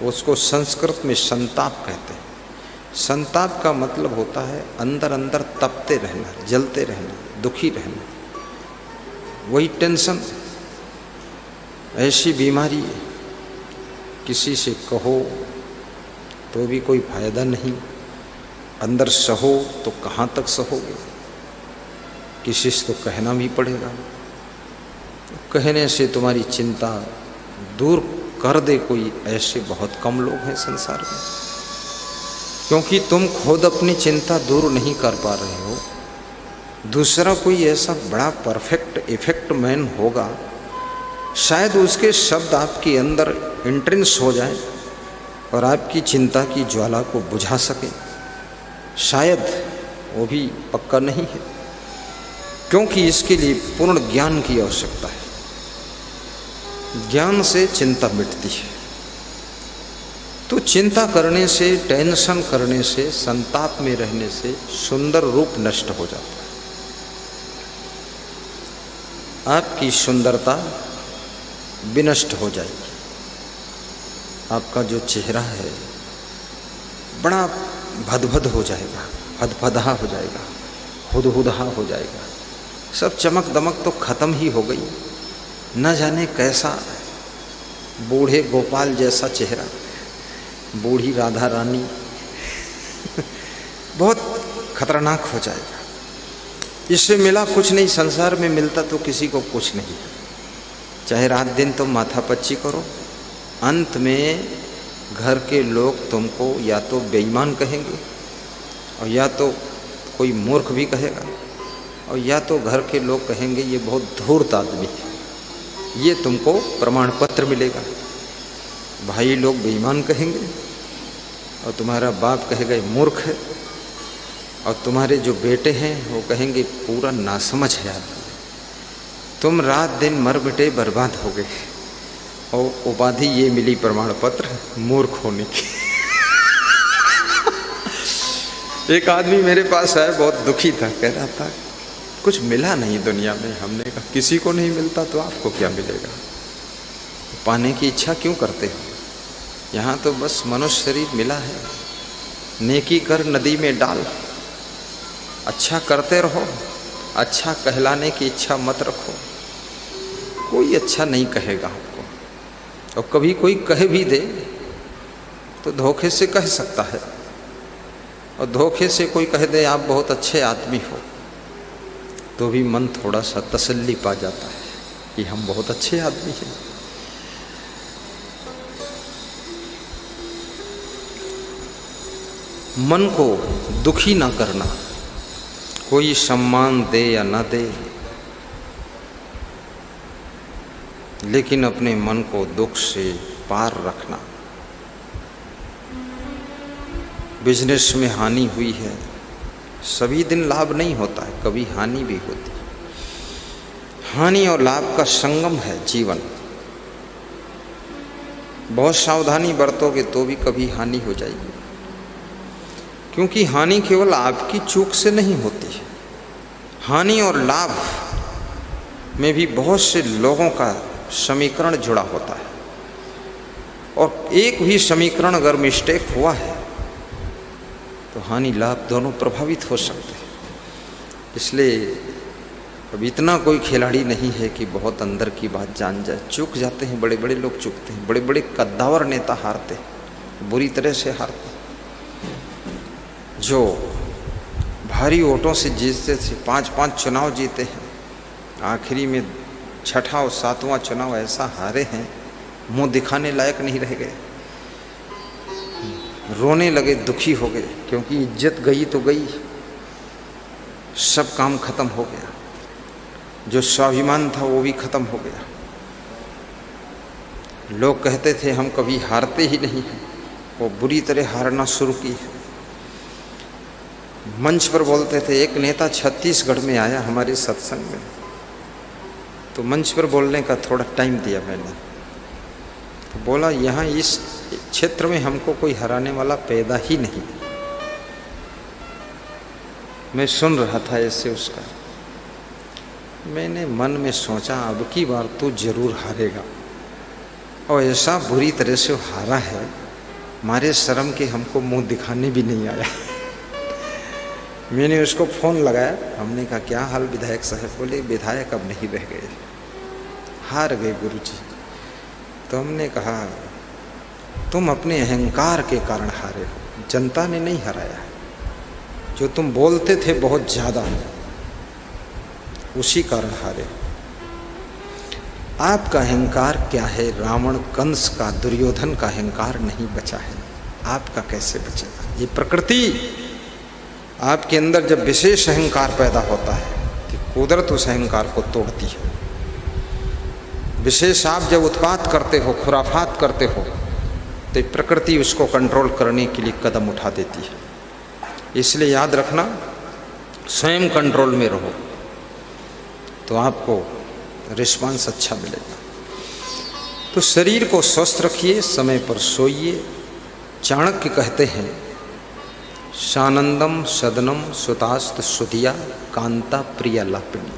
उसको संस्कृत में संताप कहते हैं। संताप का मतलब होता है अंदर अंदर तपते रहना, जलते रहना, दुखी रहना, वही टेंशन। ऐसी बीमारी है, किसी से कहो तो भी कोई फायदा नहीं, अंदर सहो तो कहाँ तक सहोगे, किसी से तो कहना भी पड़ेगा। कहने से तुम्हारी चिंता दूर कर दे कोई, ऐसे बहुत कम लोग हैं संसार में। क्योंकि तुम खुद अपनी चिंता दूर नहीं कर पा रहे हो, दूसरा कोई ऐसा बड़ा परफेक्ट इफेक्ट मैन होगा, शायद उसके शब्द आपके अंदर इंट्रेंस हो जाए और आपकी चिंता की ज्वाला को बुझा सके। शायद वो भी पक्का नहीं है, क्योंकि इसके लिए पूर्ण ज्ञान की आवश्यकता है। ज्ञान से चिंता मिटती है। तो चिंता करने से, टेंशन करने से, संताप में रहने से सुंदर रूप नष्ट हो जाता है। आपकी सुंदरता विनष्ट हो जाएगी। आपका जो चेहरा है बड़ा भदभद हो जाएगा, फदफदा हो जाएगा, हुदहुदा हो जाएगा, सब चमक दमक तो खत्म ही हो गई। न जाने कैसा बूढ़े गोपाल जैसा चेहरा, बूढ़ी राधा रानी बहुत खतरनाक हो जाएगा। इससे मिला कुछ नहीं, संसार में मिलता तो किसी को कुछ नहीं। चाहे रात दिन तुम माथापच्ची करो, अंत में घर के लोग तुमको या तो बेईमान कहेंगे और या तो कोई मूर्ख भी कहेगा, और या तो घर के लोग कहेंगे ये बहुत धूर्त आदमी है। ये तुमको प्रमाण पत्र मिलेगा। भाई लोग बेईमान कहेंगे और तुम्हारा बाप कहेगा ये मूर्ख है, और तुम्हारे जो बेटे हैं वो कहेंगे पूरा नासमझ है आदमी। तुम रात दिन मर मिटे बर्बाद हो गए, और उपाधि ये मिली प्रमाण पत्र मूर्ख होने की। एक आदमी मेरे पास आया, बहुत दुखी था, कह रहा था कुछ मिला नहीं दुनिया में। हमने कहा किसी को नहीं मिलता तो आपको क्या मिलेगा, पाने की इच्छा क्यों करते हो? यहाँ तो बस मनुष्य शरीर मिला है, नेकी कर नदी में डाल, अच्छा करते रहो, अच्छा कहलाने की इच्छा मत रखो। कोई अच्छा नहीं कहेगा आपको, और कभी कोई कह भी दे तो धोखे से कह सकता है, और धोखे से कोई कह दे आप बहुत अच्छे आदमी हो, तो भी मन थोड़ा सा तसल्ली पा जाता है कि हम बहुत अच्छे आदमी हैं। मन को दुखी ना करना, कोई सम्मान दे या ना दे, लेकिन अपने मन को दुख से पार रखना। बिजनेस में हानि हुई है, सभी दिन लाभ नहीं होता है, कभी हानि भी होती है। हानि और लाभ का संगम है जीवन। बहुत सावधानी बरतोगे तो भी कभी हानि हो जाएगी, क्योंकि हानि केवल आपकी चूक से नहीं होती है। हानि और लाभ में भी बहुत से लोगों का समीकरण जुड़ा होता है, और एक भी समीकरण अगर मिस्टेक हुआ है तो हानि लाभ दोनों प्रभावित हो सकते हैं। इसलिए अब इतना कोई खिलाड़ी नहीं है कि बहुत अंदर की बात जान जाए। चूक जाते हैं, बड़े बड़े लोग चूकते हैं, बड़े बड़े कद्दावर नेता हारते हैं, बुरी तरह से हारते हैं। जो भारी वोटों से जीतते थे, 5-5 चुनाव जीते हैं, आखिरी में 6ठा और 7वां चुनाव ऐसा हारे हैं, मुंह दिखाने लायक नहीं रह गए, रोने लगे, दुखी हो गए, क्योंकि इज्जत गई तो गई, सब काम खत्म हो गया, जो स्वाभिमान था वो भी खत्म हो गया। लोग कहते थे हम कभी हारते ही नहीं हैं, वो बुरी तरह हारना शुरू की है। मंच पर बोलते थे, एक नेता छत्तीसगढ़ में आया हमारे सत्संग में, तो मंच पर बोलने का थोड़ा टाइम दिया मैंने, तो बोला यहाँ इस क्षेत्र में हमको कोई हराने वाला पैदा ही नहीं। मैं सुन रहा था ऐसे उसका, मैंने मन में सोचा अब की बार तो जरूर हारेगा, और ऐसा बुरी तरह से हारा है मारे शर्म के हमको मुंह दिखाने भी नहीं आया। मैंने उसको फ़ोन लगाया, हमने कहा क्या हाल विधायक साहब? बोले विधायक अब नहीं रह गए, हार गए गुरुजी। तो हमने कहा तुम अपने अहंकार के कारण हारे हो, जनता ने नहीं हराया। जो तुम बोलते थे बहुत ज़्यादा, उसी कारण हारे। आपका अहंकार क्या है? रावण, कंस का, दुर्योधन का अहंकार नहीं बचा है, आपका कैसे बचेगा? ये प्रकृति आपके अंदर जब विशेष अहंकार पैदा होता है तो कुदरत उस अहंकार को तोड़ती है। विशेष आप जब उत्पात करते हो, खुराफात करते हो, तो प्रकृति उसको कंट्रोल करने के लिए कदम उठा देती है। इसलिए याद रखना, स्वयं कंट्रोल में रहो तो आपको रिस्पांस अच्छा मिलेगा। तो शरीर को स्वस्थ रखिए, समय पर सोइए। चाणक्य कहते हैं शानंदम सदनम सुतास्त सुतिया कांता प्रिया लापिनी।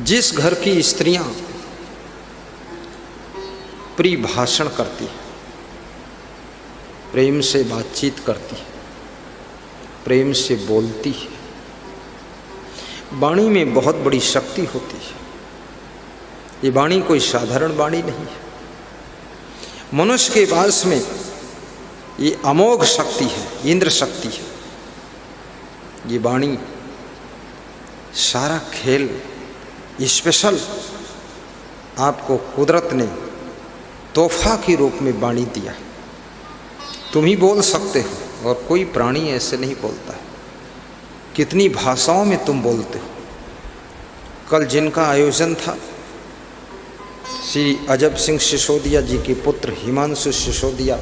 जिस घर की स्त्रियां परिभाषण करती है, प्रेम से बातचीत करती है, प्रेम से बोलती है, वाणी में बहुत बड़ी शक्ति होती है। ये वाणी कोई साधारण वाणी नहीं है। मनुष्य के पास में ये अमोघ शक्ति है, इंद्र शक्ति है। ये वाणी सारा खेल स्पेशल आपको कुदरत ने तोहफा के रूप में वाणी दिया है। तुम ही बोल सकते हो और कोई प्राणी ऐसे नहीं बोलता है। कितनी भाषाओं में तुम बोलते हो। कल जिनका आयोजन था, श्री अजब सिंह सिसोदिया जी के पुत्र हिमांशु सिसोदिया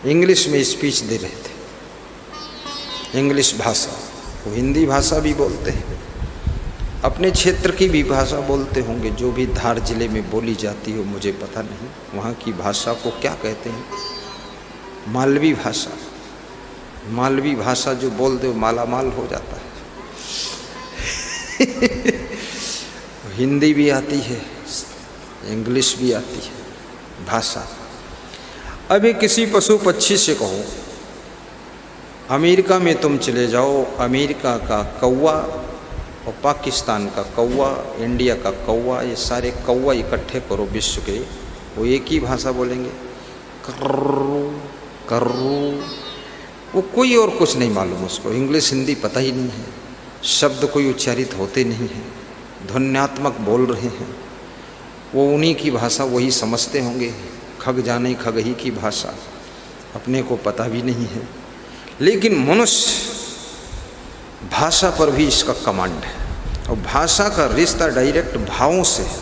इंग्लिश में स्पीच दे रहे थे। इंग्लिश भाषा, वो हिंदी भाषा भी बोलते हैं, अपने क्षेत्र की भी भाषा बोलते होंगे, जो भी धार जिले में बोली जाती हो मुझे पता नहीं। वहाँ की भाषा को क्या कहते हैं? मालवी भाषा। मालवी भाषा जो बोलते हो माला माल हो जाता है। हिंदी भी आती है, इंग्लिश भी आती है भाषा। अभी किसी पशु पक्षी से कहो अमेरिका में तुम चले जाओ, अमेरिका का कौवा और पाकिस्तान का कौवा, इंडिया का कौवा, ये सारे कौवा इकट्ठे करो विश्व के, वो एक ही भाषा बोलेंगे, कर्रू कर्रू। वो कोई और कुछ नहीं मालूम उसको, इंग्लिश हिंदी पता ही नहीं है, शब्द कोई उच्चारित होते नहीं हैं, ध्वन्यात्मक बोल रहे हैं। वो उन्हीं की भाषा वही समझते होंगे। खग जाने खग ही की भाषा, अपने को पता भी नहीं है। लेकिन मनुष्य भाषा पर भी इसका कमांड है, और भाषा का रिश्ता डायरेक्ट भावों से है।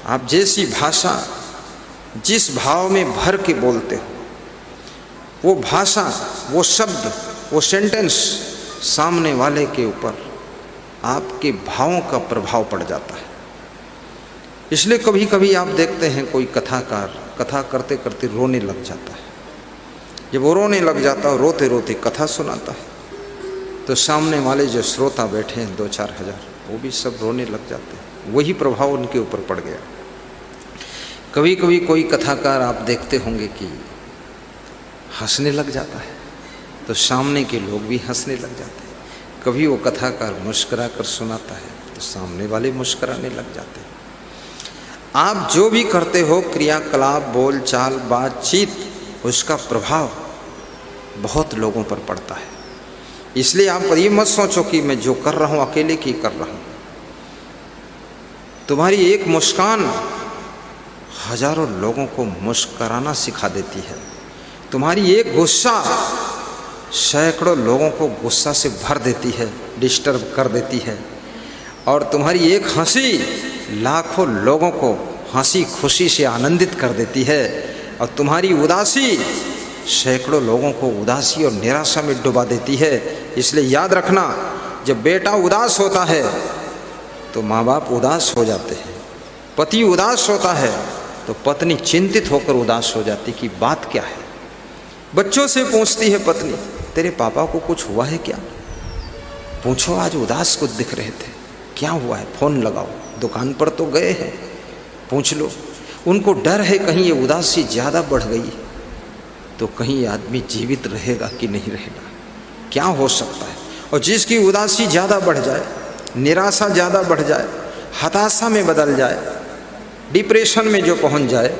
आप जैसी भाषा जिस भाव में भर के बोलते हो, वो भाषा, वो शब्द, वो सेंटेंस सामने वाले के ऊपर आपके भावों का प्रभाव पड़ जाता है। इसलिए कभी कभी आप देखते हैं कोई कथाकार कथा करते करते रोने लग जाता है। जब वो रोने लग जाता है, रोते रोते कथा सुनाता है, तो सामने वाले जो श्रोता बैठे हैं 2-4 हज़ार, वो भी सब रोने लग जाते हैं। वही प्रभाव उनके ऊपर पड़ गया। कभी कभी कोई कथाकार आप देखते होंगे कि हंसने लग जाता है, तो सामने के लोग भी हंसने लग जाते हैं। कभी वो कथाकार मुस्कुरा कर सुनाता है, तो सामने वाले मुस्कुराने लग जाते हैं। आप जो भी करते हो, क्रियाकलाप, बोल चाल, बातचीत, उसका प्रभाव बहुत लोगों पर पड़ता है। इसलिए आप ये मत सोचो कि मैं जो कर रहा हूँ अकेले की कर रहा हूँ। तुम्हारी एक मुस्कान हजारों लोगों को मुस्कुराना सिखा देती है। तुम्हारी एक गुस्सा सैकड़ों लोगों को गुस्सा से भर देती है, डिस्टर्ब कर देती है। और तुम्हारी एक हंसी लाखों लोगों को हंसी खुशी से आनंदित कर देती है। और तुम्हारी उदासी सैकड़ों लोगों को उदासी और निराशा में डुबा देती है। इसलिए याद रखना, जब बेटा उदास होता है तो माँ बाप उदास हो जाते हैं, पति उदास होता है तो पत्नी चिंतित होकर उदास हो जाती कि बात क्या है। बच्चों से पूछती है पत्नी, तेरे पापा को कुछ हुआ है क्या? पूछो, आज उदास कुछ दिख रहे थे, क्या हुआ है? फ़ोन लगाओ, दुकान पर तो गए हैं, पूछ लो। उनको डर है कहीं ये उदासी ज़्यादा बढ़ गई तो कहीं ये आदमी जीवित रहेगा कि नहीं रहेगा, क्या हो सकता है। और जिसकी उदासी ज़्यादा बढ़ जाए, निराशा ज़्यादा बढ़ जाए, हताशा में बदल जाए, डिप्रेशन में जो पहुंच जाए,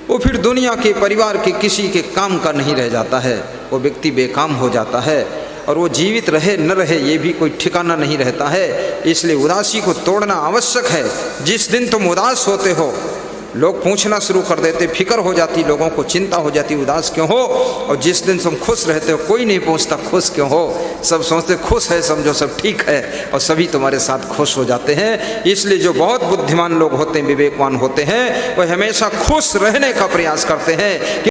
वो फिर दुनिया के परिवार के किसी के काम का नहीं रह जाता है। वो व्यक्ति बेकाम हो जाता है और वो जीवित रहे न रहे ये भी कोई ठिकाना नहीं रहता है। इसलिए उदासी को तोड़ना आवश्यक है। जिस दिन तुम उदास होते हो लोग पूछना शुरू कर देते, फिक्र हो जाती, लोगों को चिंता हो जाती उदास क्यों हो। और जिस दिन तुम खुश रहते हो कोई नहीं पूछता खुश क्यों हो, सब सोचते खुश है, समझो सब ठीक है, और सभी तुम्हारे साथ खुश हो जाते हैं। इसलिए जो बहुत बुद्धिमान लोग होते हैं, विवेकवान होते हैं, वह हमेशा खुश रहने का प्रयास करते हैं।